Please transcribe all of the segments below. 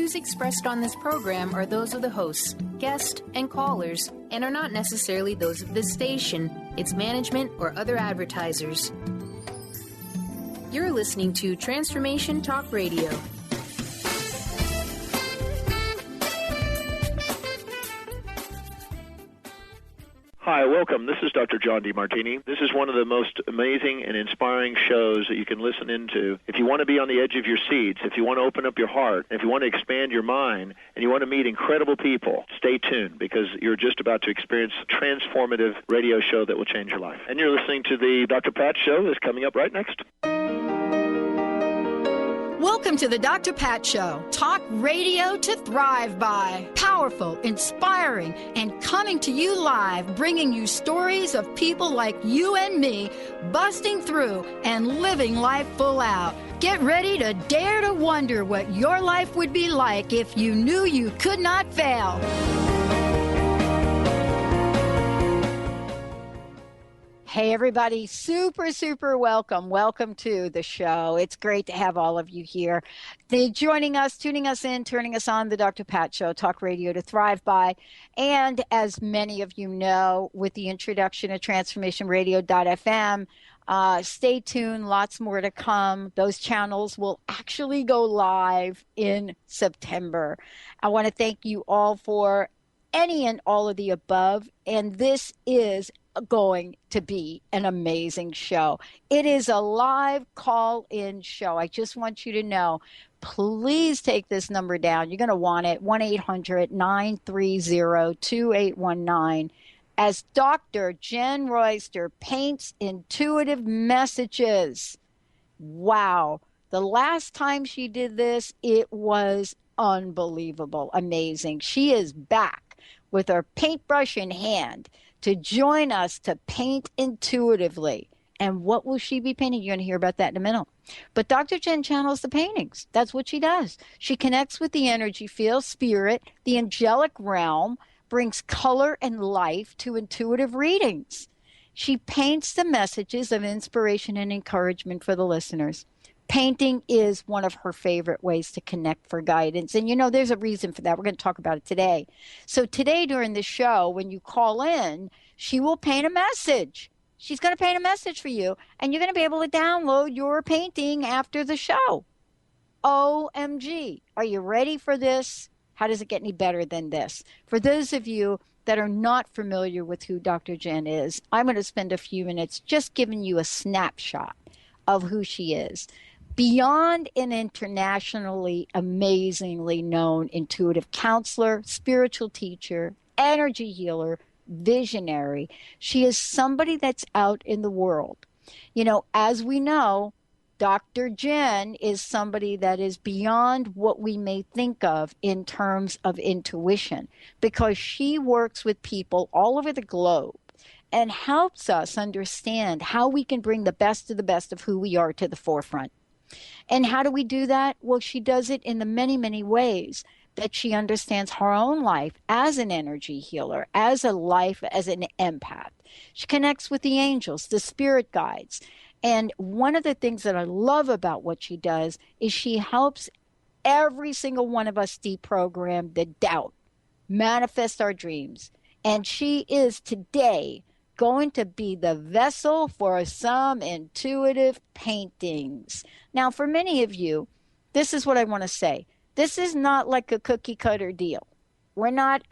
views expressed on this program are those of the hosts, guests, and callers, and are not necessarily those of this station, its management, or other advertisers. You're listening to Transformation Talk Radio. Hi, welcome. This is Dr. John DeMartini. This is one of the most amazing and inspiring shows that you can listen into. If you want to be on the edge of your seats, if you want to open up your heart, if you want to expand your mind, and you want to meet incredible people, stay tuned because you're just about to experience a transformative radio show that will change your life. And you're listening to the Dr. Pat Show that's coming up right next. Welcome to the Dr. Pat Show. Talk radio to thrive by. Powerful, inspiring, and coming to you live, bringing you stories of people like you and me, busting through and living life full out. Get ready to dare to wonder what your life would be like if you knew you could not fail. Hey, everybody. Super welcome. Welcome to the show. It's great to have all of you here. Joining us, tuning us in, turning us on, the Dr. Pat Show, talk radio to thrive by. And as many of you know, with the introduction of transformationradio.fm, stay tuned. Lots more to come. Those channels will actually go live in September. I want to thank you all for any and all of the above. And this is going to be an amazing show. It is a live call-in show. I just want you to know, please take this number down. You're going to want it, 1-800-930-2819. As Dr. Jenn Royster paints intuitive messages. Wow. The last time she did this, it was unbelievable, amazing. She is back with her paintbrush in hand to join us to paint intuitively. And what will she be painting? You're going to hear about that in a minute. But Dr. Jenn channels the paintings. That's what she does. She connects with the energy field, spirit, the angelic realm, brings color and life to intuitive readings. She paints the messages of inspiration and encouragement for the listeners. Painting is one of her favorite ways to connect for guidance. And, you know, there's a reason for that. We're going to talk about it today. So today during the show, when you call in, she will paint a message. She's going to paint a message for you, and you're going to be able to download your painting after the show. OMG. Are you ready for this? How does it get any better than this? For those of you that are not familiar with who Dr. Jenn is, I'm going to spend a few minutes just giving you a snapshot of who she is. Beyond an internationally amazingly known intuitive counselor, spiritual teacher, energy healer, visionary, she is somebody that's out in the world. You know, as we know, Dr. Jenn is somebody that is beyond what we may think of in terms of intuition, because she works with people all over the globe and helps us understand how we can bring the best of who we are to the forefront. And how do we do that? Well, she does it in the many, many ways that she understands her own life as an energy healer, as an empath. She connects with the angels, the spirit guides. And one of the things that I love about what she does is she helps every single one of us deprogram the doubt, manifest our dreams. And she is today going to be the vessel for some intuitive paintings. Now, for many of you, this is what I want to say. This is not like a cookie cutter deal. We're not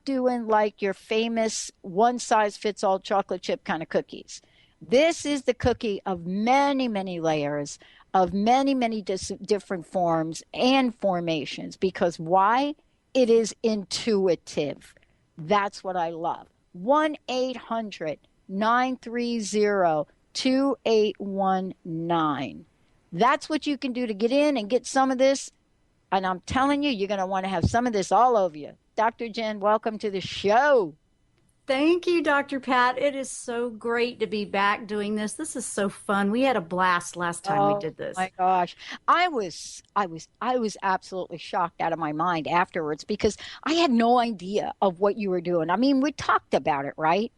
doing like your famous one size fits all chocolate chip kind of cookies. This is the cookie of many, many layers, of many, many different forms and formations. Because why? It is intuitive. That's what I love. 1-800-930-2819. That's what you can do to get in and get some of this. And I'm telling you, you're going to want to have some of this all over you. Dr. Jenn, welcome to the show. Thank you, Dr. Pat. It is so great to be back doing this. This is so fun. We had a blast last time we did this. Oh my gosh. I was absolutely shocked out of my mind afterwards because I had no idea of what you were doing. I mean, we talked about it, right?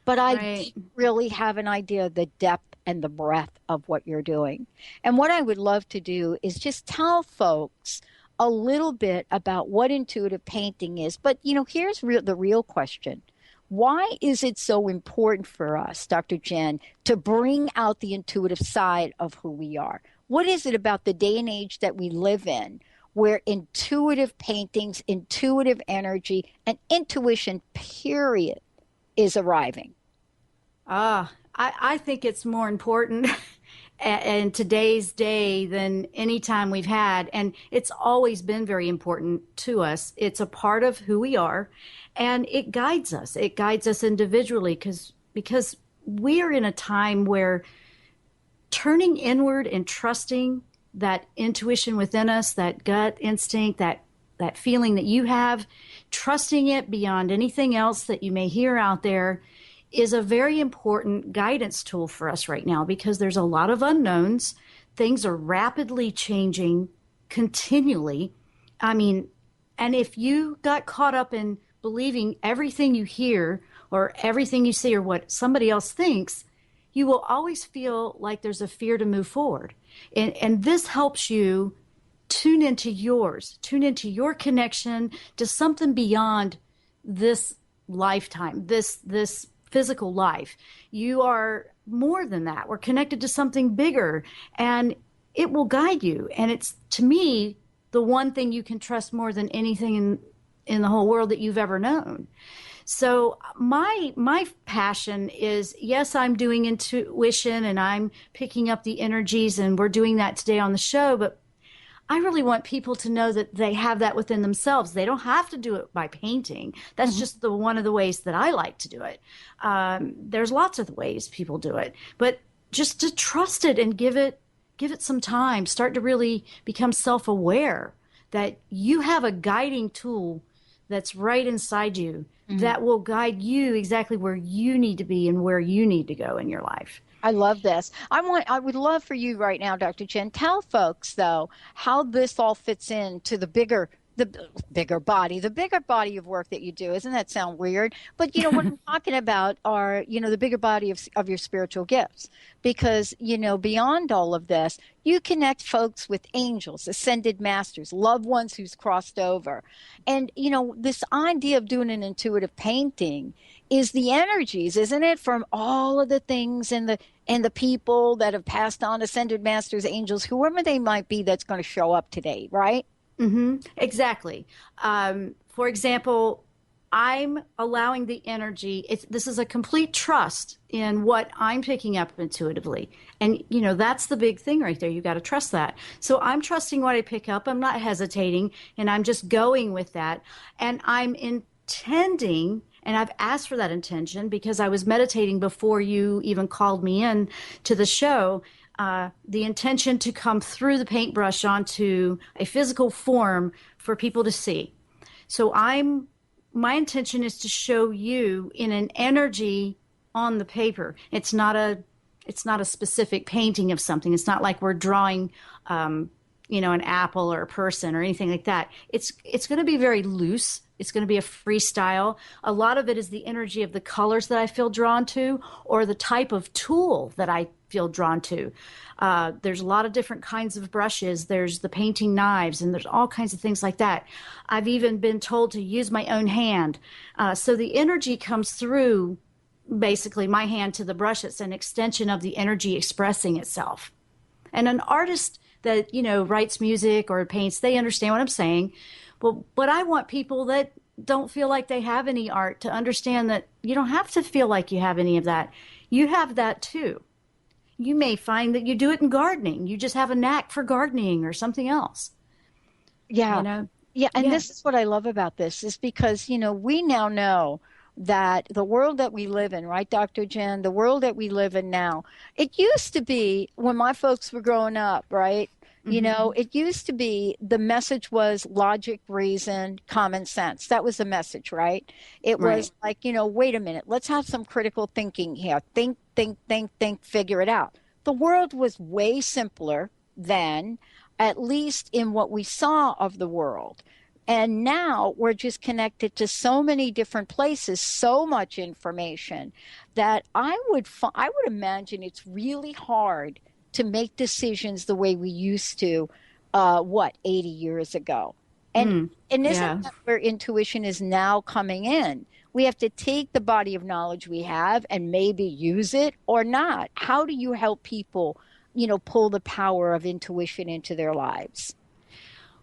But I didn't really have an idea of the depth and the breadth of what you're doing. And what I would love to do is just tell folks a little bit about what intuitive painting is. But, here's the real question. Why is it so important for us, Dr. Jenn, to bring out the intuitive side of who we are? What is it about the day and age that we live in where intuitive paintings, intuitive energy, and intuition, period, is arriving? I think it's more important in today's day than any time we've had. And it's always been very important to us. It's a part of who we are, and it guides us. It guides us individually because we are in a time where turning inward and trusting that intuition within us, that gut instinct, that feeling that you have, trusting it beyond anything else that you may hear out there, is a very important guidance tool for us right now, because there's a lot of unknowns. Things are rapidly changing continually. I mean, and if you got caught up in believing everything you hear or everything you see or what somebody else thinks, you will always feel like there's a fear to move forward. And this helps you tune into your connection to something beyond this lifetime, this physical life. You are more than that. We're connected to something bigger, and it will guide you. And it's, to me, the one thing you can trust more than anything in the whole world that you've ever known. So my passion is, yes, I'm doing intuition and I'm picking up the energies, and we're doing that today on the show, but I really want people to know that they have that within themselves. They don't have to do it by painting. That's just one of the ways that I like to do it. There's lots of ways people do it, but just to trust it and give it some time. Start to really become self-aware that you have a guiding tool that's right inside you that will guide you exactly where you need to be and where you need to go in your life. I love this. I would love for you right now, Dr. Jenn, tell folks though how this all fits into the bigger body of work that you do. Doesn't that sound weird? But what I'm talking about are, the bigger body of your spiritual gifts, because, beyond all of this, you connect folks with angels, ascended masters, loved ones who's crossed over. And, this idea of doing an intuitive painting is the energies, isn't it, from all of the things and the people that have passed on, ascended masters, angels, whoever they might be, that's going to show up today, right? Mm-hmm. Exactly. For example, I'm allowing the energy. This is a complete trust in what I'm picking up intuitively. And, that's the big thing right there. You got to trust that. So I'm trusting what I pick up. I'm not hesitating, and I'm just going with that. And I'm intending, and I've asked for that intention because I was meditating before you even called me in to the show. The intention to come through the paintbrush onto a physical form for people to see. So my intention is to show you in an energy on the paper. It's not a specific painting of something. It's not like we're drawing, an apple or a person or anything like that. It's going to be very loose. It's going to be a freestyle. A lot of it is the energy of the colors that I feel drawn to, or the type of tool that I feel drawn to. There's a lot of different kinds of brushes. There's the painting knives, and there's all kinds of things like that. I've even been told to use my own hand. So the energy comes through basically my hand to the brush. It's an extension of the energy expressing itself. And an artist that, writes music or paints, they understand what I'm saying. But I want people that don't feel like they have any art to understand that you don't have to feel like you have any of that. You have that too. You may find that you do it in gardening. You just have a knack for gardening or something else. Yeah. Yeah. And this is what I love about this, is because, we now know that the world that we live in, right, Dr. Jenn, the world that we live in now, it used to be when my folks were growing up, right? It used to be the message was logic, reason, common sense. That was the message, right? It was like, wait a minute, let's have some critical thinking here. Think, figure it out. The world was way simpler then, at least in what we saw of the world. And now we're just connected to so many different places, so much information, that I would imagine it's really hard to make decisions the way we used to 80 years ago. And isn't that where intuition is now coming in? We have to take the body of knowledge we have and maybe use it or not. How do you help people, pull the power of intuition into their lives?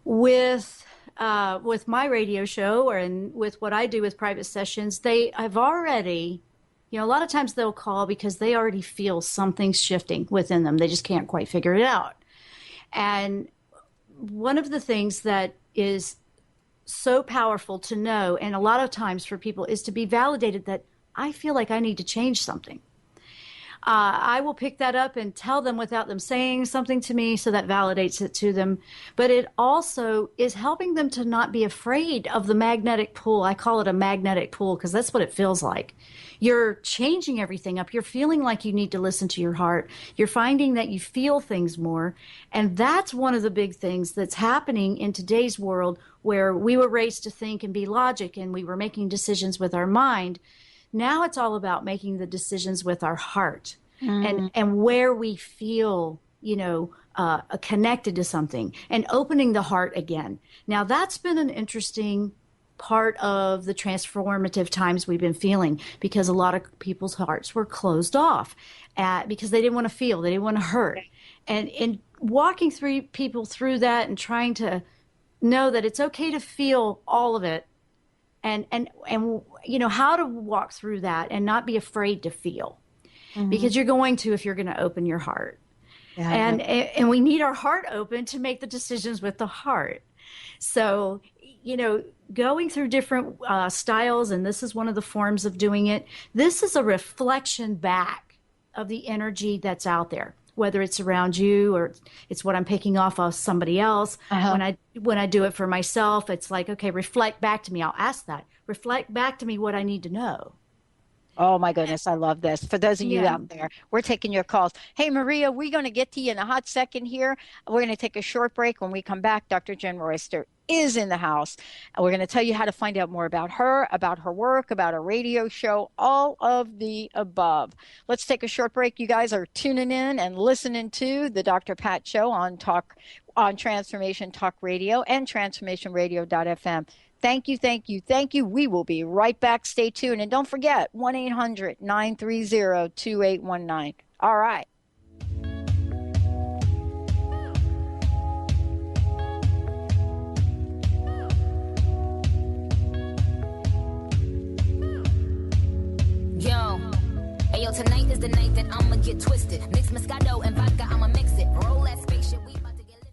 With my radio show and with what I do with private sessions, they have already, a lot of times they'll call because they already feel something's shifting within them. They just can't quite figure it out. And one of the things that is so powerful to know, and a lot of times for people, is to be validated that I feel like I need to change something. I will pick that up and tell them without them saying something to me, so that validates it to them. But it also is helping them to not be afraid of the magnetic pull. I call it a magnetic pull because that's what it feels like. You're changing everything up. You're feeling like you need to listen to your heart. You're finding that you feel things more. And that's one of the big things that's happening in today's world, where we were raised to think and be logic, and we were making decisions with our mind. Now it's all about making the decisions with our heart and where we feel, connected to something, and opening the heart again. Now that's been an interesting part of the transformative times we've been feeling, because a lot of people's hearts were closed off because they didn't want to feel, they didn't want to hurt. And in walking people through that and trying to know that it's okay to feel all of it, and how to walk through that and not be afraid to feel, because you're going to, if you're going to open your heart. And we need our heart open to make the decisions with the heart. So, going through different styles, and this is one of the forms of doing it. This is a reflection back of the energy that's out there, whether it's around you or it's what I'm picking off of somebody else. When I do it for myself, it's like, okay, reflect back to me. I'll ask that. Reflect back to me what I need to know. Oh, my goodness. I love this. For those of you out there, we're taking your calls. Hey, Maria, we're going to get to you in a hot second here. We're going to take a short break. When we come back, Dr. Jenn Royster is in the house. And we're going to tell you how to find out more about her work, about her radio show, all of the above. Let's take a short break. You guys are tuning in and listening to the Dr. Pat Show on Transformation Talk Radio and transformationradio.fm. Thank you. We will be right back. Stay tuned. And don't forget, 1-800-930-2819. All right. Yo, tonight is the night that I'ma get twisted. Mix Moscato and vodka, I'ma mix it. Roll that spaceship, we about to get lifted.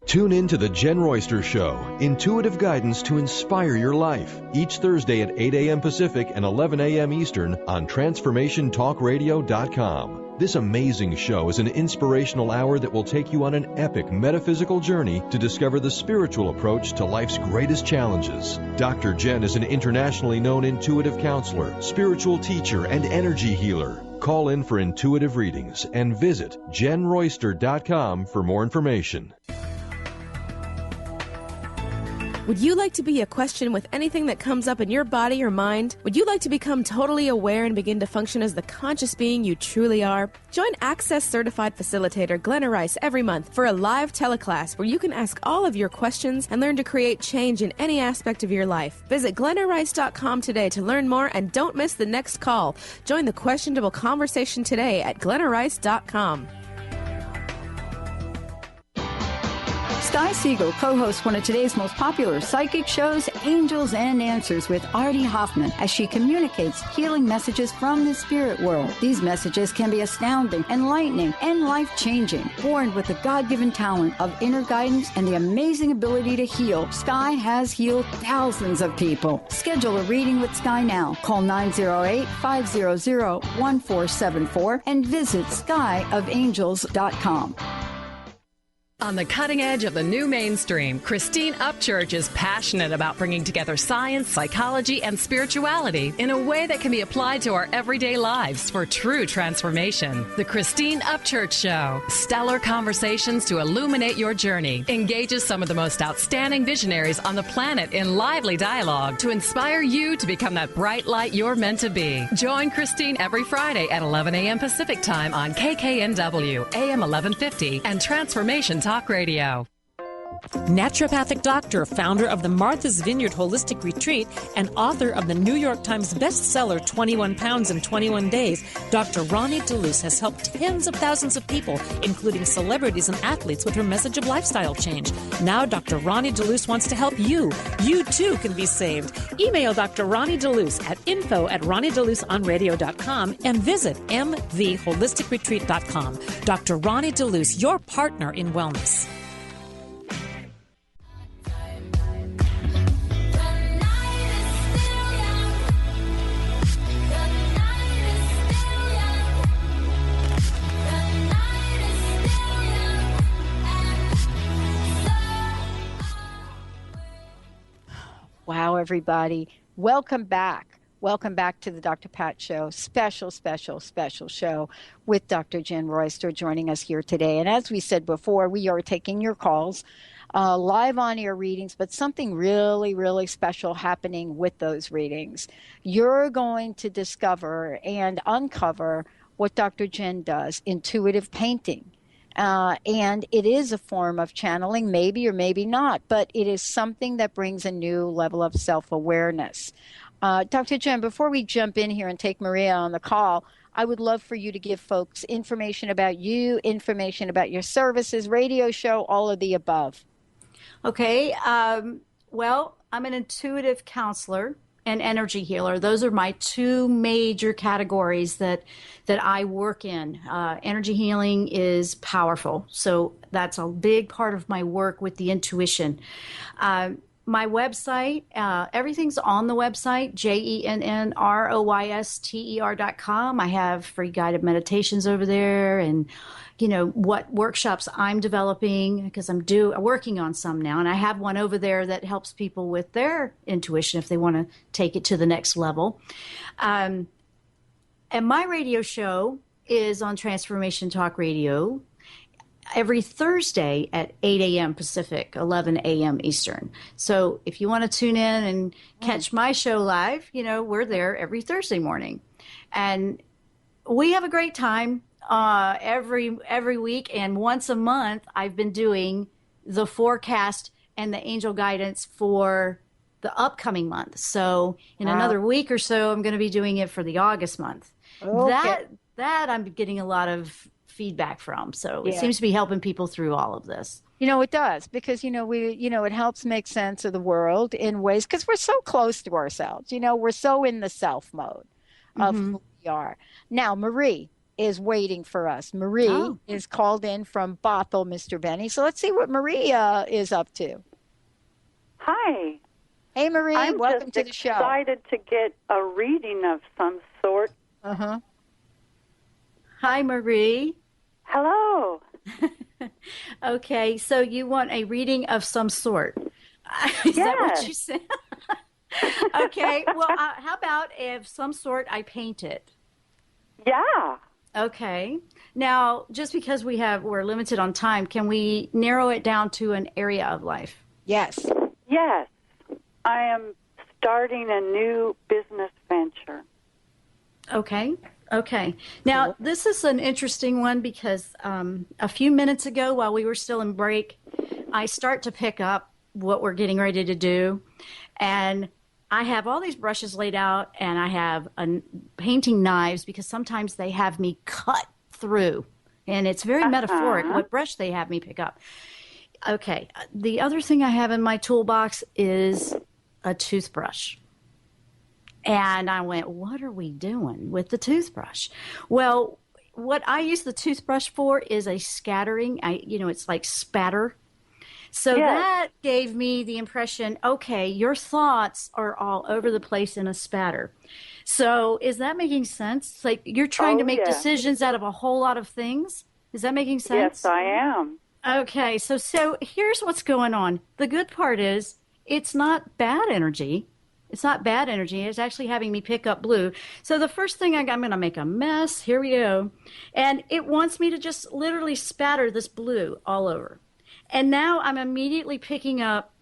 Tune in to The Jenn Royster Show, intuitive guidance to inspire your life, each Thursday at 8 a.m. Pacific and 11 a.m. Eastern on TransformationTalkRadio.com. This amazing show is an inspirational hour that will take you on an epic metaphysical journey to discover the spiritual approach to life's greatest challenges. Dr. Jenn is an internationally known intuitive counselor, spiritual teacher, and energy healer. Call in for intuitive readings and visit JennRoyster.com for more information. Would you like to be a question with anything that comes up in your body or mind? Would you like to become totally aware and begin to function as the conscious being you truly are? Join Access Certified Facilitator Glenna Rice every month for a live teleclass where you can ask all of your questions and learn to create change in any aspect of your life. Visit GlennaRice.com today to learn more, and don't miss the next call. Join the questionable conversation today at GlennaRice.com. Sky Siegel co-hosts one of today's most popular psychic shows, Angels and Answers, with Artie Hoffman, as she communicates healing messages from the spirit world. These messages can be astounding, enlightening, and life-changing. Born with the God-given talent of inner guidance and the amazing ability to heal, Sky has healed thousands of people. Schedule a reading with Sky now. Call 908-500-1474 and visit skyofangels.com. On the cutting edge of the new mainstream, Christine Upchurch is passionate about bringing together science, psychology, and spirituality in a way that can be applied to our everyday lives for true transformation. The Christine Upchurch Show, stellar conversations to illuminate your journey, engages some of the most outstanding visionaries on the planet in lively dialogue to inspire you to become that bright light you're meant to be. Join Christine every Friday at 11 a.m. Pacific Time on KKNW, AM 1150, and Transformation Talk Radio. Naturopathic doctor, founder of the Martha's Vineyard Holistic Retreat, and author of the New York Times bestseller 21 Pounds in 21 Days, Dr. Ronnie DeLuce has helped tens of thousands of people, including celebrities and athletes, with her message of lifestyle change. Now Dr. Ronnie DeLuce wants to help you. You too can be saved. Email Dr. Ronnie DeLuce at info@ronniedeluceonradio.com and visit mtheholisticretreat.com. Dr. Ronnie DeLuce, your partner in wellness. Wow, everybody. Welcome back. Welcome back to the Dr. Pat Show. Special show with Dr. Jenn Royster joining us here today. And as we said before, we are taking your calls, live on-air readings, but something really, really special happening with those readings. You're going to discover and uncover what Dr. Jenn does, intuitive painting. And it is a form of channeling, maybe or maybe not, but it is something that brings a new level of self-awareness. Dr. Jenn, before we jump in here and take Maria on the call, I would love for you to give folks information about you, information about your services, radio show, all of the above. Okay. Well, I'm an intuitive counselor and energy healer. Those are my two major categories that I work in. Energy healing is powerful. So that's a big part of my work with the intuition. My website, everything's on the website, JENNROYSTER.com. I have free guided meditations over there, and what workshops I'm developing, because I'm working on some now, and I have one over there that helps people with their intuition if they want to take it to the next level. And my radio show is on Transformation Talk Radio every Thursday at 8 a.m. Pacific, 11 a.m. Eastern. So if you want to tune in and catch my show live, we're there every Thursday morning. And we have a great time every week. And once a month, I've been doing the forecast and the angel guidance for the upcoming month. So in another week or so, I'm going to be doing it for the August month. Okay. That I'm getting a lot of feedback from. So it seems to be helping people through all of this. It does, because, it helps make sense of the world in ways, because we're so close to ourselves. We're so in the self mode of who we are. Now, Marie is waiting for us. Marie is called in from Bothell, Mr. Benny. So let's see what Marie is up to. Hi. Hey, Marie. Welcome to the show. I'm excited to get a reading of some sort. Uh-huh. Hi, Marie. Hello. Okay, so you want a reading of some sort. Is that what you said? Okay, well, how about if some sort I paint it? Yeah. Okay. Now, just because we're limited on time, can we narrow it down to an area of life? Yes. Yes. I am starting a new business venture. Okay. Now, this is an interesting one because a few minutes ago, while we were still in break, I start to pick up what we're getting ready to do. And I have all these brushes laid out, and I have painting knives, because sometimes they have me cut through. And it's very metaphoric what brush they have me pick up. Okay. The other thing I have in my toolbox is a toothbrush. And I went, what are we doing with the toothbrush? Well, what I use the toothbrush for is a scattering. It's like spatter. So that gave me the impression, okay, your thoughts are all over the place in a spatter. So is that making sense? It's like you're trying to make decisions out of a whole lot of things. Is that making sense? Yes, I am. Okay, so here's what's going on. The good part is it's not bad energy. It's not bad energy. It's actually having me pick up blue. So the first thing I'm going to make a mess. Here we go. And it wants me to just literally spatter this blue all over. And now I'm immediately picking up,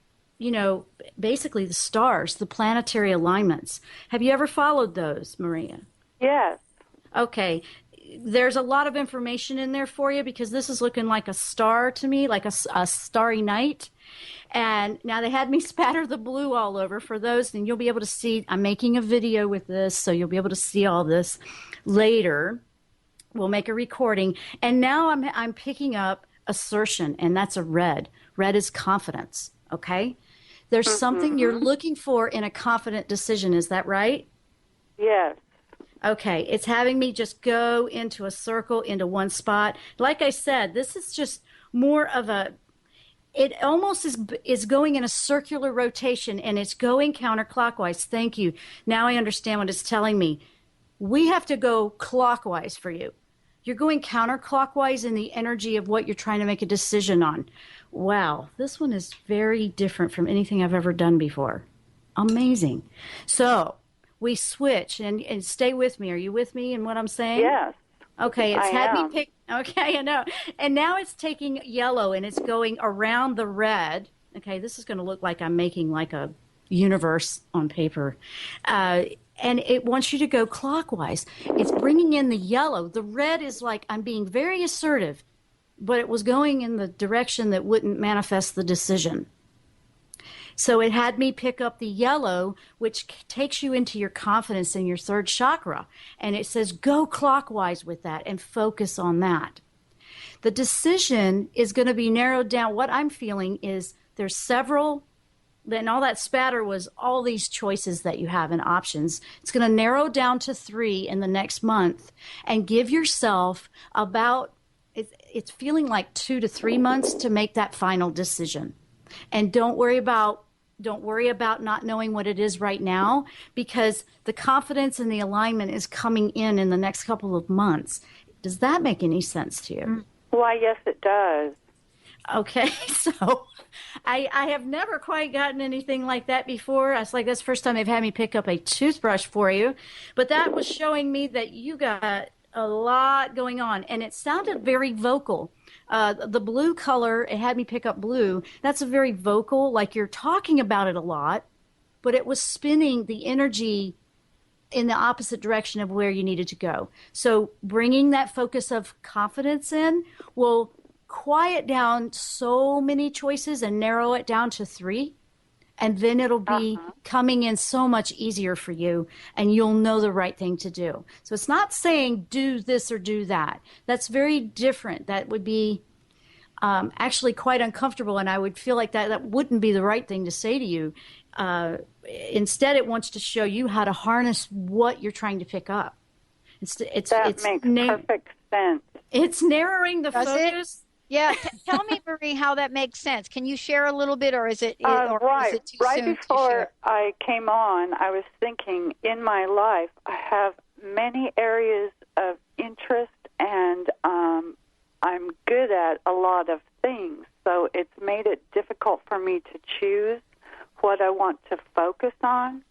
basically the stars, the planetary alignments. Have you ever followed those, Maria? Yes. Okay. there's a lot of information in there for you because this is looking like a star to me, like a starry night. And now they had me spatter the blue all over for those, and you'll be able to see. I'm making a video with this, so you'll be able to see all this later. We'll make a recording. And now I'm picking up assertion, and that's a red. Red is confidence, okay? There's something you're looking for in a confident decision. Is that right? Yes. Okay. It's having me just go into a circle, into one spot. Like I said, this is just more of it almost is going in a circular rotation, and it's going counterclockwise. Thank you. Now I understand what it's telling me. We have to go clockwise for you. You're going counterclockwise in the energy of what you're trying to make a decision on. Wow, this one is very different from anything I've ever done before. Amazing. So we switch, and stay with me. Are you with me in what I'm saying? Yes. Okay, it's I had am. me pick. Okay, I know. And now it's taking yellow, and it's going around the red. Okay, this is going to look like I'm making like a universe on paper. And it wants you to go clockwise. It's bringing in the yellow. The red is like I'm being very assertive, but it was going in the direction that wouldn't manifest the decision. So it had me pick up the yellow, which takes you into your confidence in your third chakra. And it says, go clockwise with that and focus on that. The decision is going to be narrowed down. What I'm feeling is there's several, then all that spatter was all these choices that you have and options. It's going to narrow down to 3 in the next month and give yourself about, it's feeling like 2 to 3 months to make that final decision. And don't worry about not knowing what it is right now, because the confidence and the alignment is coming in the next couple of months. Does that make any sense to you? Why, yes, it does. Okay, so I have never quite gotten anything like that before. It's like that's the first time they've had me pick up a toothbrush for you. But that was showing me that you got a lot going on, and it sounded very vocal. The blue color, it had me pick up blue. That's a very vocal, like you're talking about it a lot, but it was spinning the energy in the opposite direction of where you needed to go. So bringing that focus of confidence in will quiet down so many choices and narrow it down to 3. And then it'll be coming in so much easier for you, and you'll know the right thing to do. So it's not saying do this or do that. That's very different. That would be actually quite uncomfortable, and I would feel like that wouldn't be the right thing to say to you. Instead, it wants to show you how to harness what you're trying to pick up. That makes perfect sense. It's narrowing the focus. Yeah, tell me, Marie, how that makes sense. Can you share a little bit, or is it right? Is it too right soon before to share? I came on, I was thinking in my life I have many areas of interest, and I'm good at a lot of things. So it's made it difficult for me to choose what I want to focus on.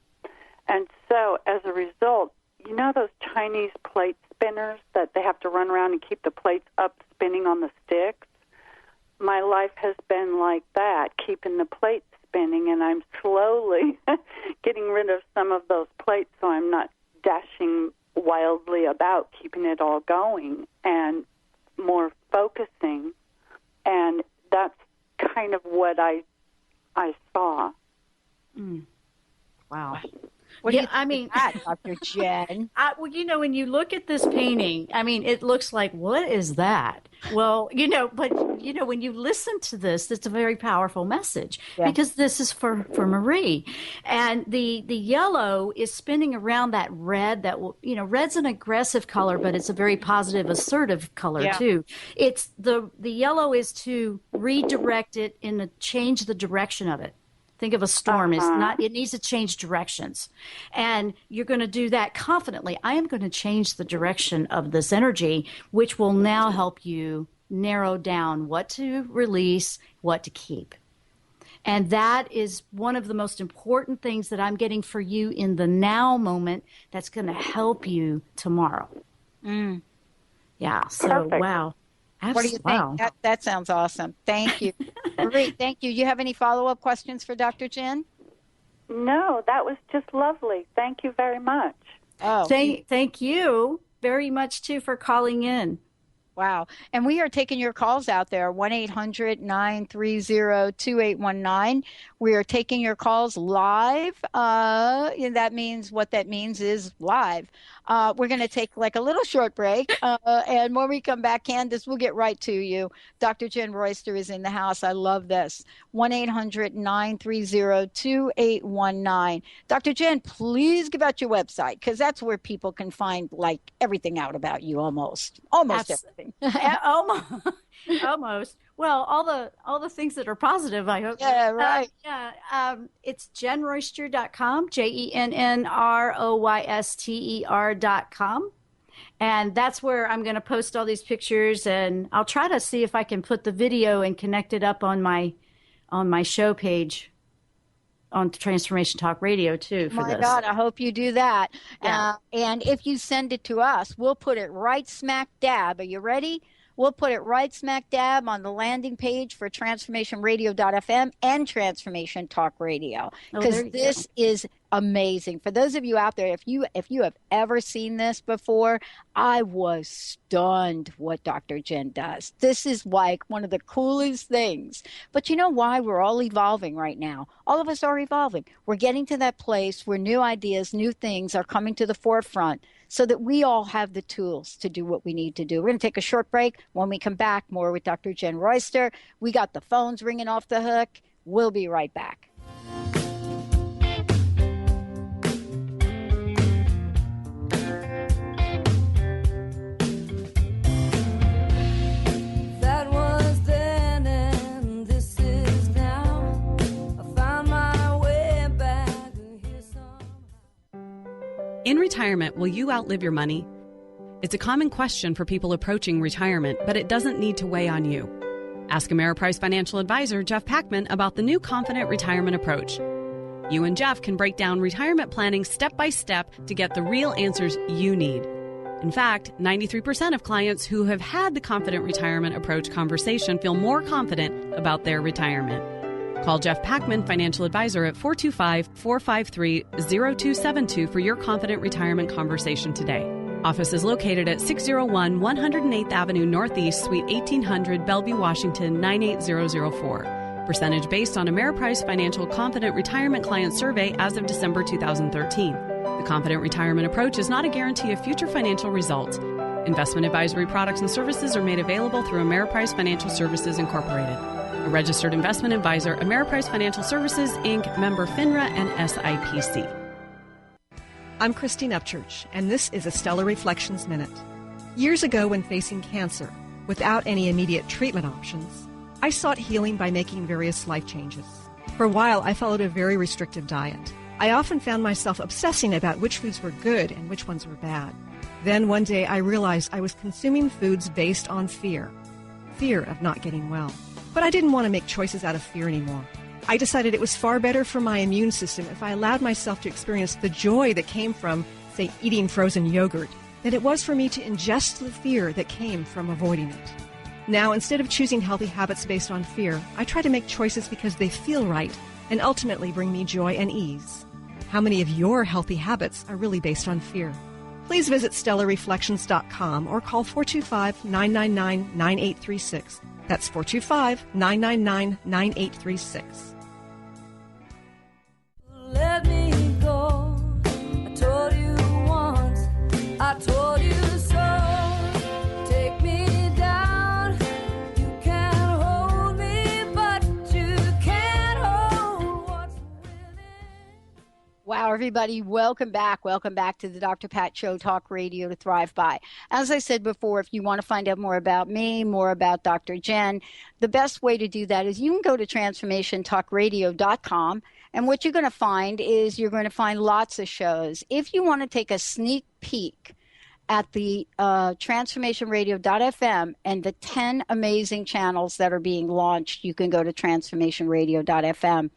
And so as a result, you know those Chinese plate spinners that they have to run around and keep the plates up spinning on the sticks? My life has been like that, keeping the plates spinning, and I'm slowly getting rid of some of those plates so I'm not dashing wildly about, keeping it all going and more focusing. And that's kind of what I saw. Wow. What do you think of that, Dr. Jenn? Well, when you look at this painting, it looks like, what is that? Well, but when you listen to this, it's a very powerful message because this is for Marie. And the yellow is spinning around that red that will, red's an aggressive color, but it's a very positive, assertive color too. It's the yellow is to redirect it change the direction of it. Think of a storm. It needs to change directions. And you're going to do that confidently. I am going to change the direction of this energy, which will now help you narrow down what to release, what to keep. And that is one of the most important things that I'm getting for you in the now moment that's going to help you tomorrow. Yeah. So, Perfect. Wow. What do you think? That sounds awesome. Thank you. Marie, thank you. You have any follow-up questions for Dr. Jenn? No, that was just lovely. Thank you very much. Oh, thank you. very much, too, for calling in. Wow. And we are taking your calls out there, 1-800-930-2819. We are taking your calls live. And that means what that means is live. We're going to take like a little short break. And when we come back, Candace, we'll get right to you. Dr. Jenn Royster is in the house. I love this. 1-800-930-2819. Dr. Jenn, please give out your website, because that's where people can find like everything out about you, almost everything. Almost. Well, all the things that are positive, I hope. Yeah, right. It's JennRoyster.com, JennRoyster.com. And that's where I'm going to post all these pictures, and I'll try to see if I can put the video and connect it up on my show page on Transformation Talk Radio, too, for this. My God, I hope you do that. Yeah. And if you send it to us, we'll put it right smack dab. Are you ready? We'll put it right smack dab on the landing page for TransformationRadio.fm and Transformation Talk Radio, because this is amazing. For those of you out there, if you have ever seen this before, I was stunned what Dr. Jenn does. This is like one of the coolest things. But you know why? We're all evolving right now. All of us are evolving. We're getting to that place where new ideas, new things are coming to the forefront, so that we all have the tools to do what we need to do. We're going to take a short break. When we come back, more with Dr. Jenn Royster. We got the phones ringing off the hook. We'll be right back. In retirement, will you outlive your money? It's a common question for people approaching retirement, but it doesn't need to weigh on you. Ask Ameriprise financial advisor Jeff Packman about the new Confident Retirement Approach. You and Jeff can break down retirement planning step by step to get the real answers you need. In fact, 93% of clients who have had the Confident Retirement Approach conversation feel more confident about their retirement. Call Jeff Packman, financial advisor, at 425-453-0272 for your Confident Retirement conversation today. Office is located at 601 108th Avenue Northeast, Suite 1800, Bellevue, Washington, 98004. Percentage based on Ameriprise Financial Confident Retirement Client Survey as of December 2013. The Confident Retirement Approach is not a guarantee of future financial results. Investment advisory products and services are made available through Ameriprise Financial Services Incorporated. A registered investment advisor, Ameriprise Financial Services, Inc., member FINRA and SIPC. I'm Christine Upchurch, and this is a Stellar Reflections Minute. Years ago, when facing cancer, without any immediate treatment options, I sought healing by making various life changes. For a while, I followed a very restrictive diet. I often found myself obsessing about which foods were good and which ones were bad. Then one day, I realized I was consuming foods based on fear of not getting well. But I didn't want to make choices out of fear anymore. I decided it was far better for my immune system if I allowed myself to experience the joy that came from, say, eating frozen yogurt, than it was for me to ingest the fear that came from avoiding it. Now, instead of choosing healthy habits based on fear, I try to make choices because they feel right and ultimately bring me joy and ease. How many of your healthy habits are really based on fear? Please visit StellarReflections.com or call 425-999-9836. That's 425-999-9836. Let me go. I told you once, I told you so. Take me down. You can't hold me, but you can't hold what's within. Wow, everybody, welcome back. Welcome back to the Dr. Pat Show, Talk Radio to Thrive By. As I said before, if you want to find out more about me, more about Dr. Jenn, the best way to do that is you can go to TransformationTalkRadio.com, and what you're going to find is you're going to find lots of shows. If you want to take a sneak peek at the TransformationRadio.fm and the 10 amazing channels that are being launched, you can go to TransformationRadio.fm.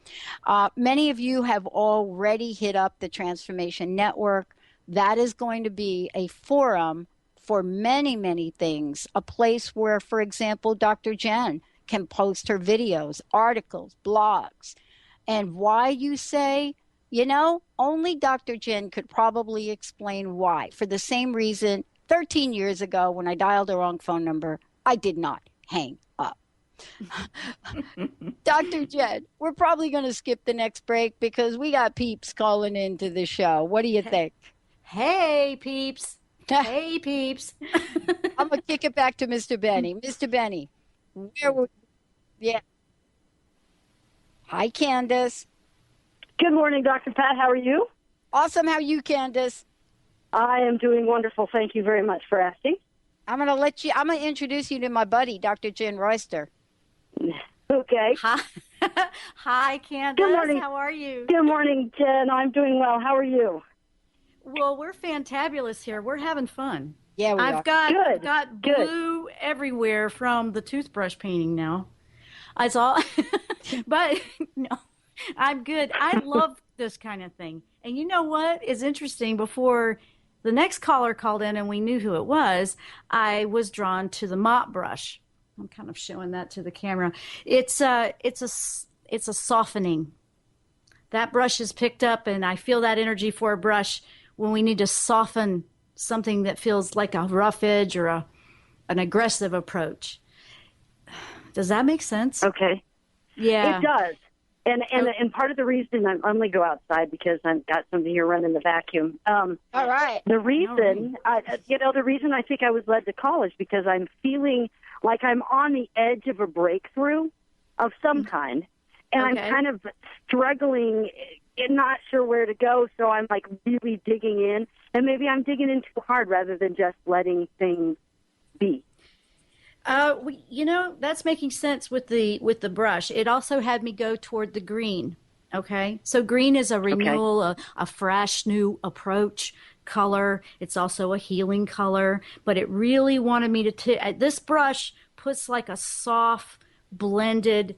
Many of you have already hit up the Transformation Network. That is going to be a forum for many, many things, a place where, for example, Dr. Jenn can post her videos, articles, blogs. And why, you say? You know, only Dr. Jenn could probably explain why. For the same reason 13 years ago, when I dialed the wrong phone number, I did not hang up. Dr. Jenn, we're probably going to skip the next break because we got peeps calling into the show. What do you think? Hey, peeps. Hey, peeps. I'm going to kick it back to Mr. Benny. Mr. Benny, where were yeah. Hi, Candace. Good morning, Dr. Pat. How are you? Awesome. How are you, Candace? I am doing wonderful. Thank you very much for asking. I'm going to introduce you to my buddy, Dr. Jenn Royster. Okay. Hi, Candace. Good morning. How are you? Good morning, Jen. I'm doing well. How are you? Well, we're fantabulous here. We're having fun. Yeah, I've got blue everywhere from the toothbrush painting now. I saw, but no, I'm good. I love this kind of thing. And you know what is interesting? Before the next caller called in and we knew who it was, I was drawn to the mop brush. I'm kind of showing that to the camera. It's a softening. That brush is picked up, and I feel that energy for a brush when we need to soften something that feels like a rough edge or an aggressive approach. Does that make sense? Okay. Yeah. It does. And part of the reason I'm going to go outside because I've got something here running the vacuum. All right. The reason, the reason I think I was led to call is because I'm feeling like I'm on the edge of a breakthrough of some kind, and I'm kind of struggling and not sure where to go. So I'm like really digging in, and maybe I'm digging in too hard rather than just letting things be. That's making sense with the brush. It also had me go toward the green. Okay, so green is a renewal, a fresh new approach color. It's also a healing color, but it really wanted me to. This brush puts like a soft, blended,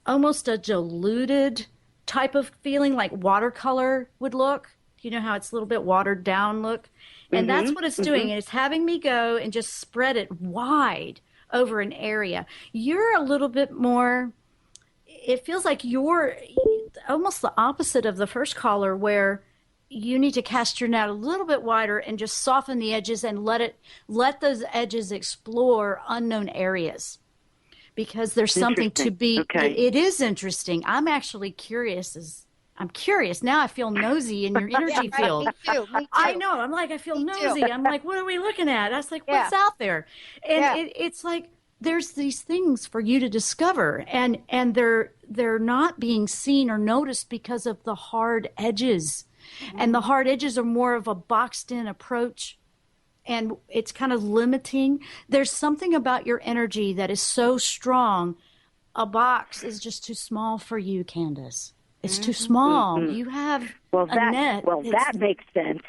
almost a diluted type of feeling, like watercolor would look. You know how it's a little bit watered down look, and that's what it's doing. It's having me go and just spread it wide over an area. You're a little bit more, it feels like you're almost the opposite of the first caller, where you need to cast your net a little bit wider and just soften the edges and let those edges explore unknown areas, because there's something to be. It is interesting. I'm actually curious. I'm curious now. I feel nosy in your energy field. Me too. I know. I'm like, I feel nosy. I'm like, what are we looking at? I was like, what's out there? And it's like there's these things for you to discover, and they're not being seen or noticed because of the hard edges. And the hard edges are more of a boxed in approach, and it's kind of limiting. There's something about your energy that is so strong. A box is just too small for you, Candace. It's too small. You have a net. Well, that makes sense.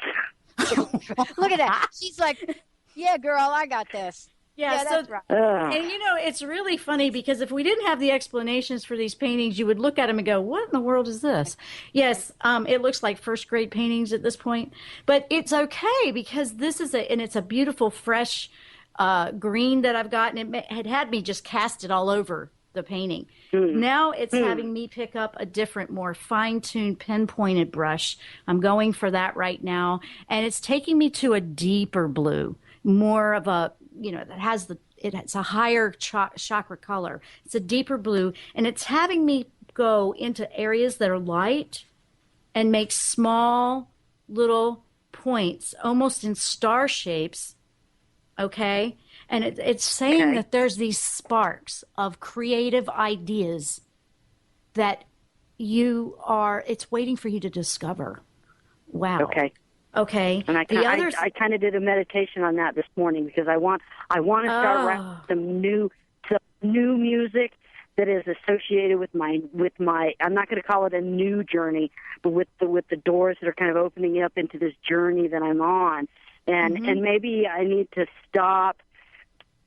Look at that. She's like, yeah, girl, I got this. Yeah, so, that's right. And it's really funny because if we didn't have the explanations for these paintings, you would look at them and go, what in the world is this? Yes, it looks like first grade paintings at this point, but it's okay because this is it's a beautiful, fresh green that I've got, and it had me just cast it all over the painting. Now it's having me pick up a different, more fine-tuned, pinpointed brush. I'm going for that right now, and it's taking me to a deeper blue, more of a, that has it's a higher chakra color. It's a deeper blue, and it's having me go into areas that are light and make small little points, almost in star shapes. Okay. And it's saying that there's these sparks of creative ideas that it's waiting for you to discover. Wow. Okay. And I kind of did a meditation on that this morning because I want to start writing some new music that is associated with my I'm not going to call it a new journey, but with the doors that are kind of opening up into this journey that I'm on. And maybe I need to stop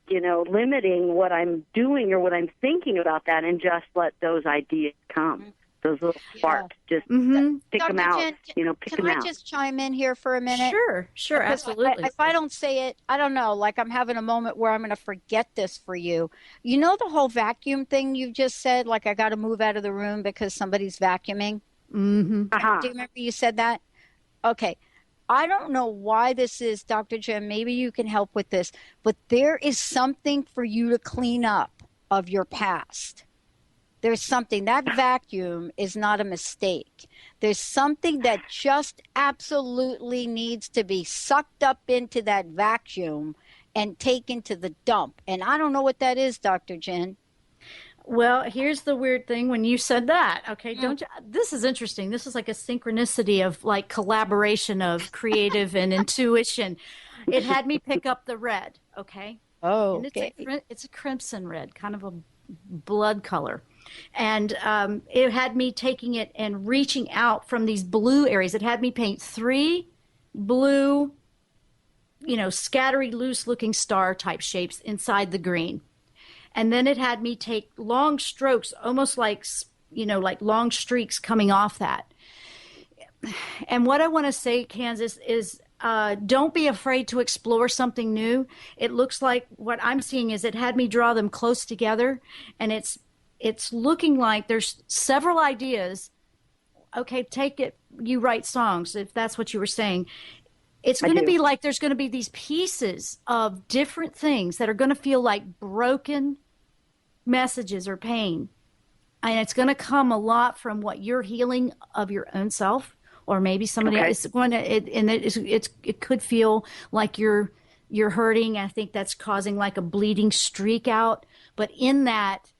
limiting what I'm doing or what I'm thinking about that and just let those ideas come. Those little sparks, just pick them out, Jen, pick them out. Can I just chime in here for a minute? Sure, absolutely. If I don't say it, I don't know, like I'm having a moment where I'm going to forget this for you. You know the whole vacuum thing you just said, like I got to move out of the room because somebody's vacuuming? Do you remember you said that? Okay. I don't know why this is, Dr. Jenn. Maybe you can help with this, but there is something for you to clean up of your past. There's something. That vacuum is not a mistake. There's something that just absolutely needs to be sucked up into that vacuum and taken to the dump. And I don't know what that is, Dr. Jenn. Well, here's the weird thing when you said that. Okay, this is interesting. This is like a synchronicity of like collaboration of creative and intuition. It had me pick up the red. Okay. Oh, and okay. It's a crimson red, kind of a blood color. And it had me taking it and reaching out from these blue areas. It had me paint 3 blue, scattery, loose-looking star type shapes inside the green. And then it had me take long strokes, almost like, like long streaks coming off that. And what I want to say, Kansas, is don't be afraid to explore something new. It looks like what I'm seeing is it had me draw them close together, and it's looking like there's several ideas. Okay, take it. You write songs, if that's what you were saying. It's going to be like there's going to be these pieces of different things that are going to feel like broken messages or pain. And it's going to come a lot from what you're healing of your own self, or maybe somebody else is going to, it could feel like you're hurting. I think that's causing like a bleeding streak out. But in that,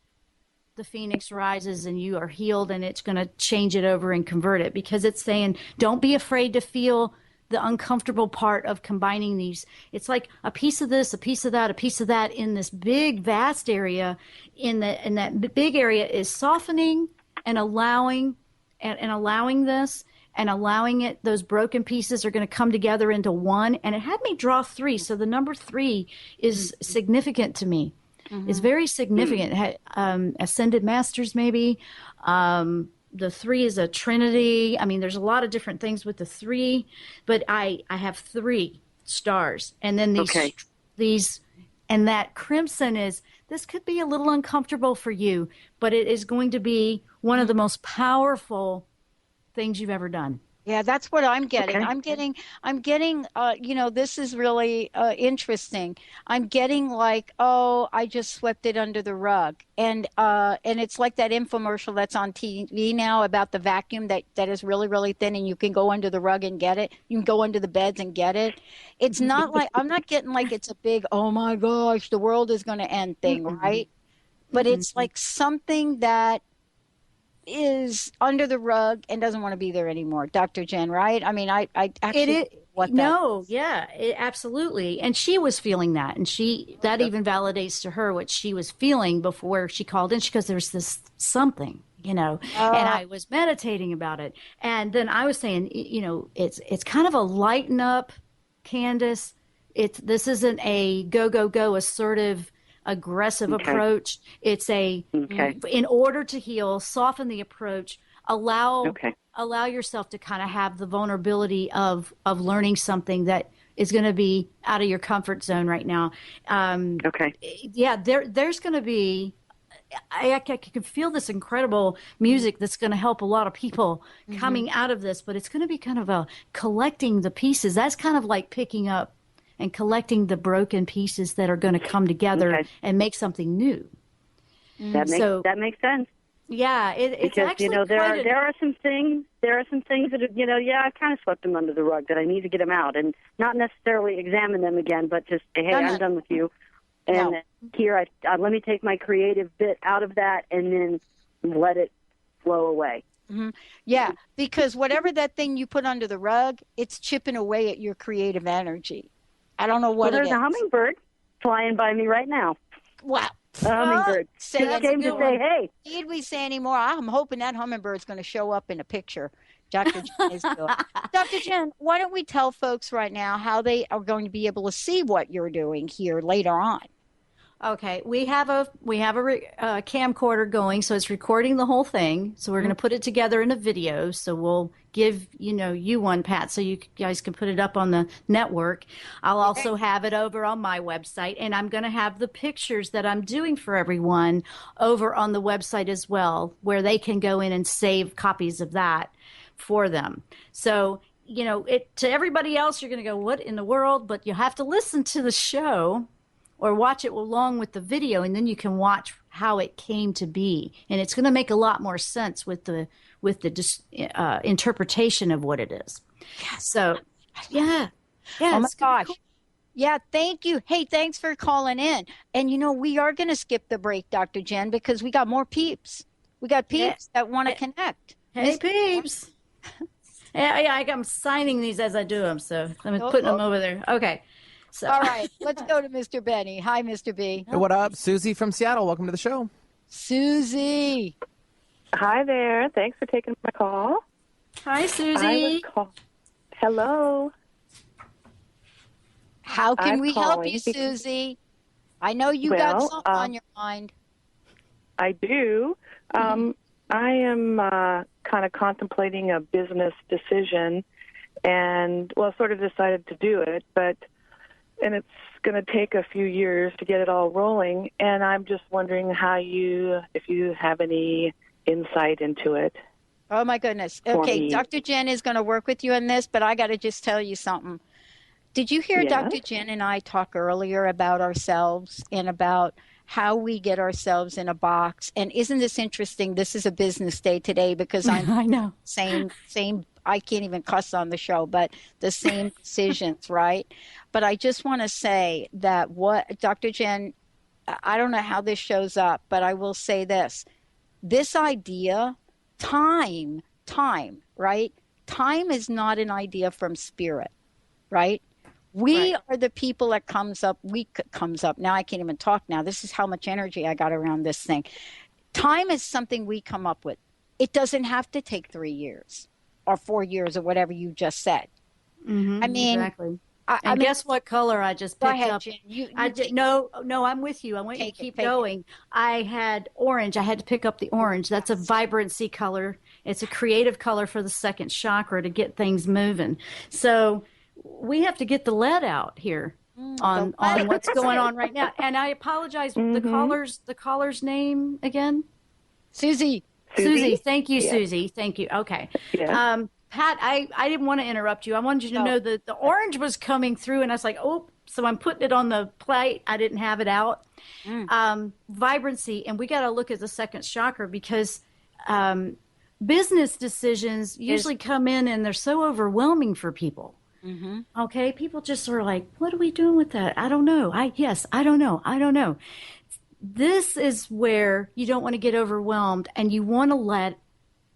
the phoenix rises and you are healed, and it's going to change it over and convert it, because it's saying, don't be afraid to feel the uncomfortable part of combining these. It's like a piece of this, a piece of that, a piece of that in this big, vast area. In that big area is softening and allowing this and allowing it. Those broken pieces are going to come together into one. And it had me draw 3. So the number 3 is significant to me. It's very significant. Ascended masters, maybe. The 3 is a trinity. I mean, there's a lot of different things with the 3, but I have 3 stars. And then these, and that crimson this could be a little uncomfortable for you, but it is going to be one of the most powerful things you've ever done. Yeah, that's what I'm getting. Okay. I'm getting, this is really interesting. I'm getting like, oh, I just swept it under the rug. And it's like that infomercial that's on TV now about the vacuum that is really, really thin, and you can go under the rug and get it. You can go under the beds and get it. It's not like, I'm not getting like it's a big, oh my gosh, the world is going to end thing, right? But it's like something that is under the rug and doesn't want to be there anymore, Dr. Jenn, right? I mean, I actually absolutely. And she was feeling that, and that even validates to her what she was feeling before she called in. She goes, there's this something, and I was meditating about it. And then I was saying, it's kind of a lighten up, Candace. This isn't a go assertive, aggressive approach. It's in order to heal, soften the approach, allow yourself to kind of have the vulnerability of learning something that is going to be out of your comfort zone right now. There's going to be, I can feel this incredible music that's going to help a lot of people coming out of this, but it's going to be kind of a collecting the pieces. That's kind of like picking up and collecting the broken pieces that are going to come together and make something new. That makes sense. Yeah, it's because actually there are some things that I kind of swept them under the rug that I need to get them out, and not necessarily examine them again, but just say, hey, I'm done with you, and here let me take my creative bit out of that and then let it flow away. Yeah, because whatever that thing you put under the rug, it's chipping away at your creative energy. I don't know what it is. There's a hummingbird flying by me right now. Wow. A hummingbird just came to say, hey. Did we say any more? I'm hoping that hummingbird's going to show up in a picture. Dr. Jenn is doing. Dr. Jenn, why don't we tell folks right now how they are going to be able to see what you're doing here later on? Okay, we have a camcorder going, so it's recording the whole thing. So we're going to put it together in a video. So we'll give you one, Pat, so you guys can put it up on the network. I'll also have it over on my website, and I'm going to have the pictures that I'm doing for everyone over on the website as well, where they can go in and save copies of that for them. So to everybody else, you're going to go, what in the world? But you have to listen to the show or watch it along with the video, and then you can watch how it came to be. And it's going to make a lot more sense with the interpretation of what it is. Yes. So, yeah. Oh, my gosh. Cool. Yeah, thank you. Hey, thanks for calling in. And, we are going to skip the break, Dr. Jenn, because we got more peeps. We got peeps that want to connect. Hey, peeps. I'm signing these as I do them, so I'm putting them over there. Okay. So. All right, let's go to Mr. Benny. Hi, Mr. B. Hey, what up? Susie from Seattle. Welcome to the show. Susie. Hi there. Thanks for taking my call. Hi, Susie. Hello. How can we help you, Susie? I know you got something on your mind. I do. I am kind of contemplating a business decision and, sort of decided to do it, and it's going to take a few years to get it all rolling, and I'm just wondering if you have any insight into it. Oh, my goodness. Okay, Dr. Jenn is going to work with you on this, but I got to just tell you something. Did you hear Dr. Jenn and I talk earlier about ourselves and about how we get ourselves in a box? And isn't this interesting? This is a business day today because I know. Same, I can't even cuss on the show, but the same decisions, right? But I just want to say that what Dr. Jenn, I don't know how this shows up, but I will say this. This idea, time, right? Time is not an idea from spirit, right? We are the people that comes up. Now I can't even talk now. This is how much energy I got around this thing. Time is something we come up with. It doesn't have to take 3 years or 4 years or whatever you just said. Mm-hmm, I mean, exactly. I mean, guess what color I just picked up? Jen, no, I'm with you. I want you to keep going. I had orange. I had to pick up the orange. That's a vibrancy color. It's a creative color for the second chakra to get things moving. So we have to get the lead out here on what's going on right now. And I apologize. The caller's name again? Susie. Susie. Thank you, Susie. Thank you. Okay. Yeah. Pat, I didn't want to interrupt you. I wanted you to know that the orange was coming through, and I was like, so I'm putting it on the plate. I didn't have it out. Vibrancy, and we got to look at the second chakra because business decisions usually come in, and they're so overwhelming for people. Mm-hmm. Okay, people just are like, what are we doing with that? I don't know. I don't know. This is where you don't want to get overwhelmed, and you want to let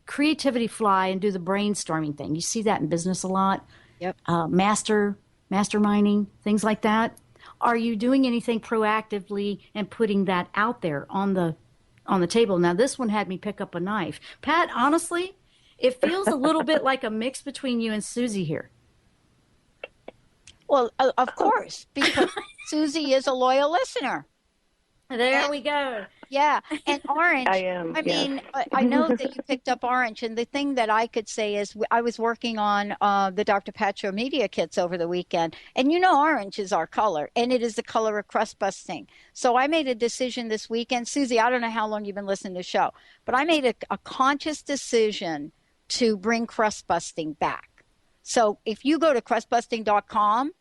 creativity fly and do the brainstorming thing. You see that in business a lot. Yep. Masterminding, things like that. Are you doing anything proactively and putting that out there on the table? Now, this one had me pick up a knife. Pat, honestly, it feels a little bit like a mix between you and Susie here. Well, of course, because Susie is a loyal listener. There we go. Yeah, and orange. I am. I mean, I know that you picked up orange, and the thing that I could say is I was working on the Dr. Patcho media kits over the weekend, and orange is our color, and it is the color of crust busting. So I made a decision this weekend. Susie, I don't know how long you've been listening to the show, but I made a conscious decision to bring crust busting back. So if you go to crustbusting.com,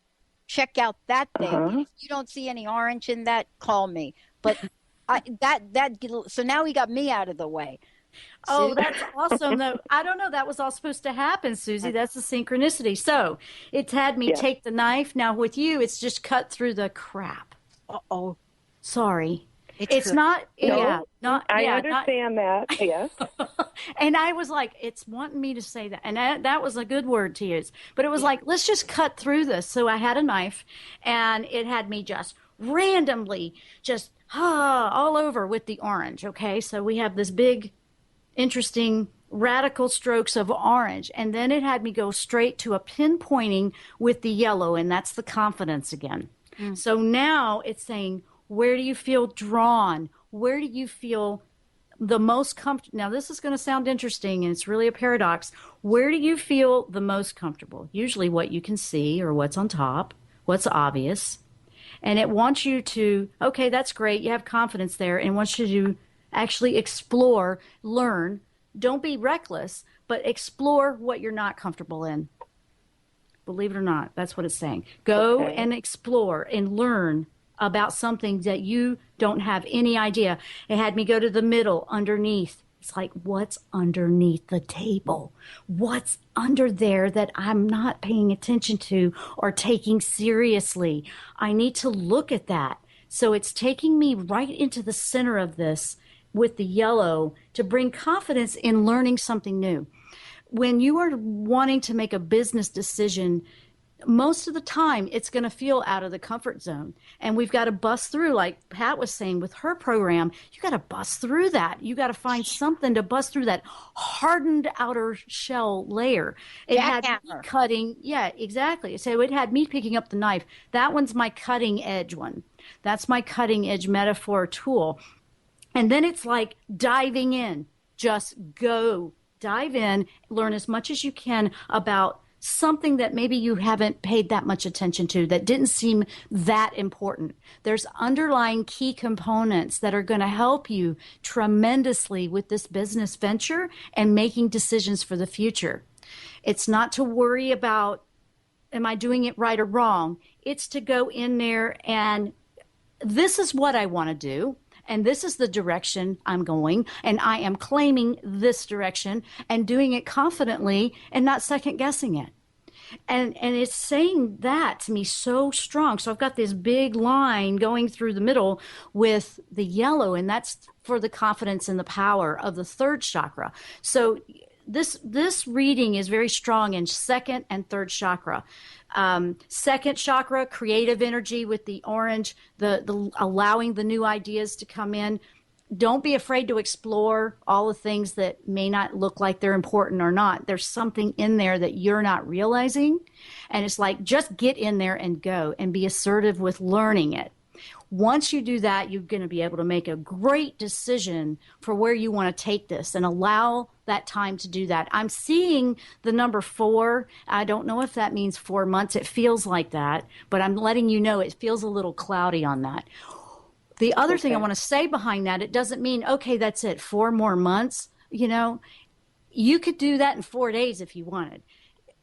check out that thing. Uh-huh. If you don't see any orange in that, call me. But so now we got me out of the way. Oh, that's awesome. Though I don't know, that was all supposed to happen, Susie. That's a synchronicity. So it's had me take the knife. Now with you, it's just cut through the crap. Uh-oh. Sorry. It's not. I understand that. Yes. And I was like, it's wanting me to say that, and that was a good word to use. But it was like, let's just cut through this. So I had a knife, and it had me just randomly all over with the orange. Okay, so we have this big, interesting, radical strokes of orange, and then it had me go straight to a pinpointing with the yellow, and that's the confidence again. So now it's saying, where do you feel drawn? Where do you feel the most comfortable? Now, this is going to sound interesting, and it's really a paradox. Where do you feel the most comfortable? Usually what you can see or what's on top, what's obvious. And it wants you to, okay, that's great. You have confidence there, and wants you to actually explore, learn. Don't be reckless, but explore what you're not comfortable in. Believe it or not, that's what it's saying. Go and explore and learn about something that you don't have any idea. It had me go to the middle, underneath. It's like, what's underneath the table? What's under there that I'm not paying attention to or taking seriously? I need to look at that. So it's taking me right into the center of this with the yellow to bring confidence in learning something new. When you are wanting to make a business decision, most of the time it's going to feel out of the comfort zone. And we've got to bust through, like Pat was saying with her program, you got to bust through that. You got to find something to bust through that hardened outer shell layer. It had me cutting. Yeah, exactly. So it had me picking up the knife. That one's my cutting edge one. That's my cutting edge metaphor tool. And then it's like diving in. Just go, dive in, learn as much as you can about something that maybe you haven't paid that much attention to, that didn't seem that important. There's underlying key components that are going to help you tremendously with this business venture and making decisions for the future. It's not to worry about, am I doing it right or wrong? It's to go in there and this is what I want to do. And this is the direction I'm going, and I am claiming this direction and doing it confidently and not second guessing it. And it's saying that to me so strong. So I've got this big line going through the middle with the yellow, and that's for the confidence and the power of the third chakra. So this reading is very strong in second and third chakra. Second chakra, creative energy with the orange, the allowing the new ideas to come in. Don't be afraid to explore all the things that may not look like they're important or not. There's something in there that you're not realizing. And it's like, just get in there and go and be assertive with learning it. Once you do that, you're going to be able to make a great decision for where you want to take this and allow that time to do that. I'm seeing the number 4. I don't know if that means 4 months. It feels like that, but I'm letting you know it feels a little cloudy on that. The other thing I want to say behind that, it doesn't mean, okay, that's it, 4 more months. You know, you could do that in 4 days if you wanted.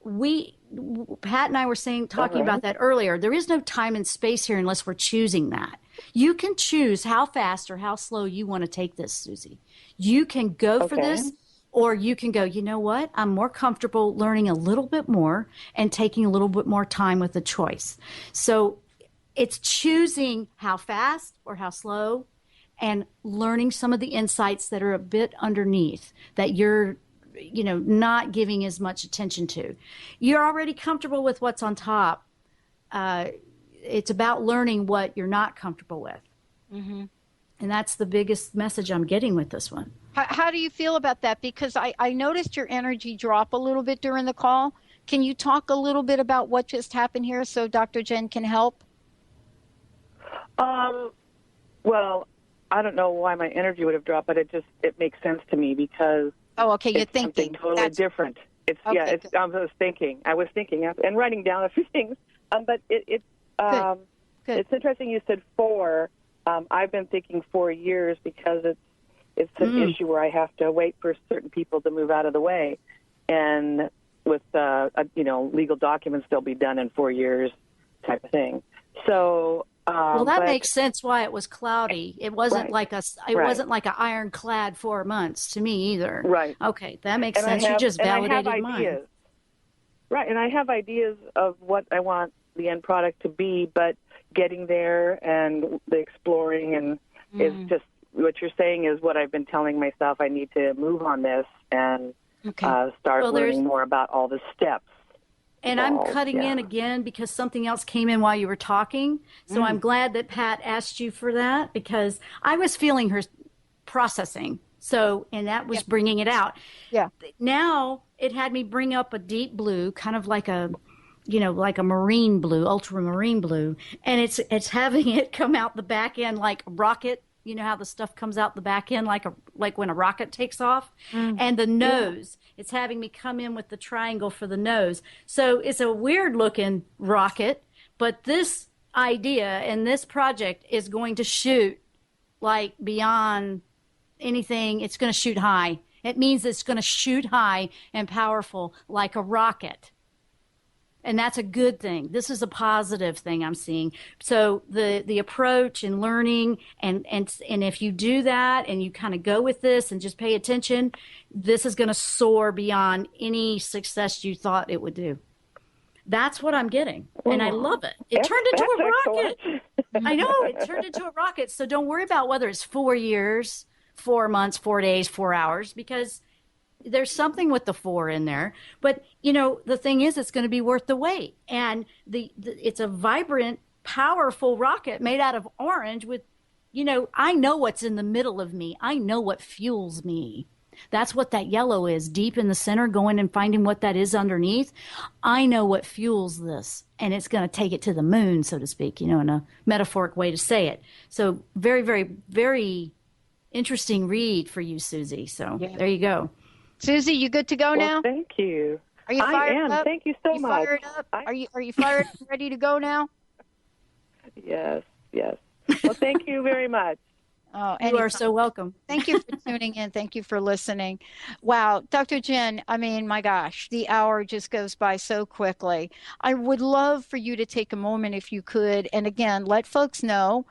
Pat and I were talking about that earlier. There is no time and space here unless we're choosing that. You can choose how fast or how slow you want to take this, Susie. You can go for this, or you can go, you know what? I'm more comfortable learning a little bit more and taking a little bit more time with the choice. So it's choosing how fast or how slow and learning some of the insights that are a bit underneath that you're not giving as much attention to. You're already comfortable with what's on top. It's about learning what you're not comfortable with. Mm-hmm. And that's the biggest message I'm getting with this one. How do you feel about that? Because I noticed your energy drop a little bit during the call. Can you talk a little bit about what just happened here so Dr. Jenn can help? Well, I don't know why my energy would have dropped, but it makes sense to me because you're thinking something totally different. I was thinking and writing down a few things. But it's interesting you said 4. I've been thinking 4 years because it's an issue where I have to wait for certain people to move out of the way, and with legal documents, they'll be done in 4 years, type of thing. So. That makes sense why it was cloudy. It wasn't like wasn't like an ironclad 4 months to me either. Right. Okay, that makes sense. You just validated mine. Right, and I have ideas of what I want the end product to be, but getting there and the exploring and is just what you're saying is what I've been telling myself. I need to move on this and start learning more about all the steps. And I'm cutting in again because something else came in while you were talking. So I'm glad that Pat asked you for that because I was feeling her processing. And that was bringing it out. Yeah. Now it had me bring up a deep blue, kind of like a marine blue, ultramarine blue. And it's having it come out the back end like a rocket. You know how the stuff comes out the back end like when a rocket takes off? And the nose, it's having me come in with the triangle for the nose. So it's a weird looking rocket, but this idea and this project is going to shoot like beyond anything. It's going to shoot high. It means it's going to shoot high and powerful like a rocket. And that's a good thing. This is a positive thing I'm seeing. So the approach and learning and if you do that and you kind of go with this and just pay attention, this is going to soar beyond any success you thought it would do. That's what I'm getting. And I love it. It turned into a rocket. I know, it turned into a rocket. So don't worry about whether it's 4 years, 4 months, 4 days, 4 hours, because there's something with the 4 in there. But, the thing is, it's going to be worth the wait. And it's a vibrant, powerful rocket made out of orange with, I know what's in the middle of me. I know what fuels me. That's what that yellow is, deep in the center, going and finding what that is underneath. I know what fuels this, and it's going to take it to the moon, so to speak, in a metaphoric way to say it. So very, very, very interesting read for you, Susie. So There you go. Susie, you good to go now? Thank you. Are you fired up? Thank you so much. Fired up? Are you fired up, ready to go now? Yes. Well, thank you very much. Oh, you are so welcome. Thank you for tuning in. Thank you for listening. Wow, Dr. Jenn, my gosh, the hour just goes by so quickly. I would love for you to take a moment, if you could, and again, let folks know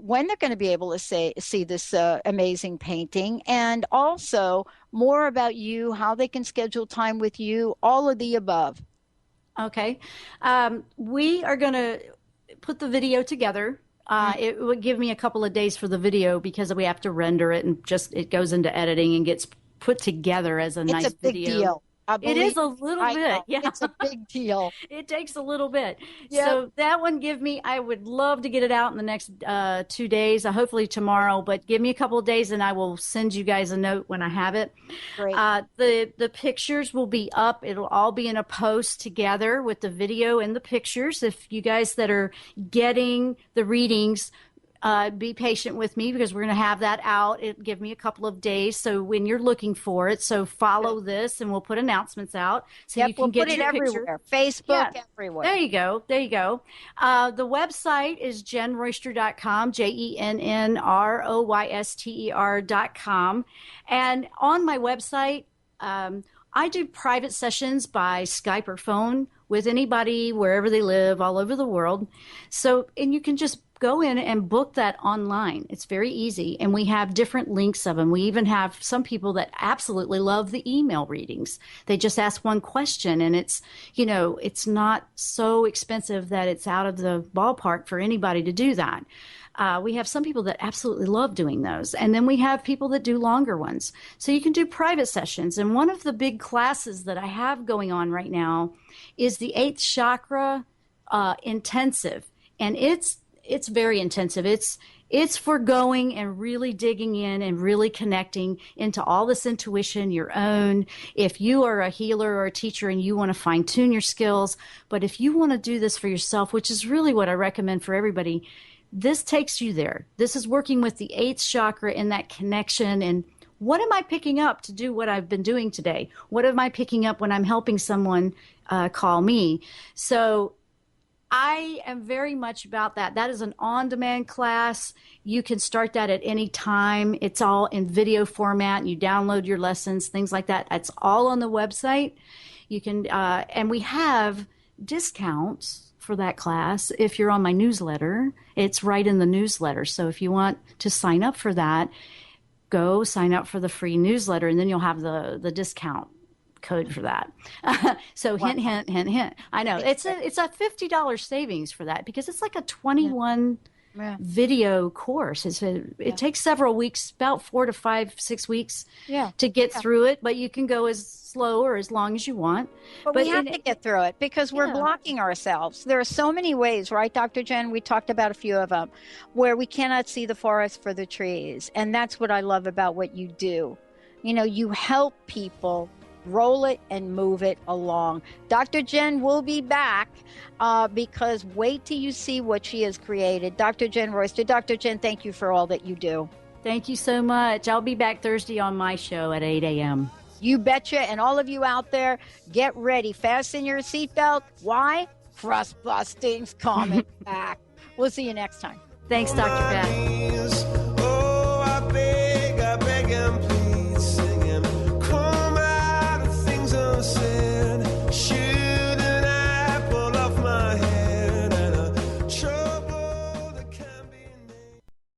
when they're going to be able to see this amazing painting, and also more about you, how they can schedule time with you, all of the above. Okay. We are going to put the video together. It would give me a couple of days for the video because we have to render it and it goes into editing and gets put together as a nice video. It's a big deal. It is a little bit. Yeah. It's a big deal. It takes a little bit. Yep. So that one I would love to get it out in the next 2 days, hopefully tomorrow, but give me a couple of days and I will send you guys a note when I have it. Great. The pictures will be up. It'll all be in a post together with the video and the pictures. If you guys that are getting the readings, be patient with me because we're going to have that out. It'll give me a couple of days. So when you're looking for it, so follow this and we'll put announcents out so you can get put it your everywhere. picture. Facebook, everywhere. There you go. The website is jennroyster.com, JENNROYSTER.com. And on my website, I do private sessions by Skype or phone with anybody wherever they live all over the world. And you can just go in and book that online. It's very easy. And we have different links of them. We even have some people that absolutely love the email readings. They just ask one question and it's not so expensive that it's out of the ballpark for anybody to do that. We have some people that absolutely love doing those. And then we have people that do longer ones. So you can do private sessions. And one of the big classes that I have going on right now is the 8th chakra intensive. And it's very intensive. It's for going and really digging in and really connecting into all this intuition, your own. If you are a healer or a teacher and you want to fine tune your skills, but if you want to do this for yourself, which is really what I recommend for everybody, this takes you there. This is working with the 8th chakra in that connection. And what am I picking up to do what I've been doing today? What am I picking up when I'm helping someone call me? So I am very much about that. That is an on-demand class. You can start that at any time. It's all in video format. You download your lessons, things like that. It's all on the website. You can, and we have discounts for that class. If you're on my newsletter, it's right in the newsletter. So if you want to sign up for that, go sign up for the free newsletter, and then you'll have the discount code for that. So hint, hint, hint, hint. I know it's a $50 savings for that because it's like a 21 video course. It takes several weeks, about 4 to 5, 6 weeks to get through it, but you can go as slow or as long as you want. But we have to get through it because we're blocking ourselves. There are so many ways, right, Dr. Jenn? We talked about a few of them where we cannot see the forest for the trees. And that's what I love about what you do. You help people roll it and move it along. Dr. Jenn will be back because wait till you see what she has created. Dr. Jenn Royster. Dr. Jenn, thank you for all that you do. Thank you so much. I'll be back Thursday on my show at 8 a.m. You betcha. And all of you out there, get ready. Fasten your seatbelt. Why? Crust busting's coming back. We'll see you next time. Thanks, Dr. Pat.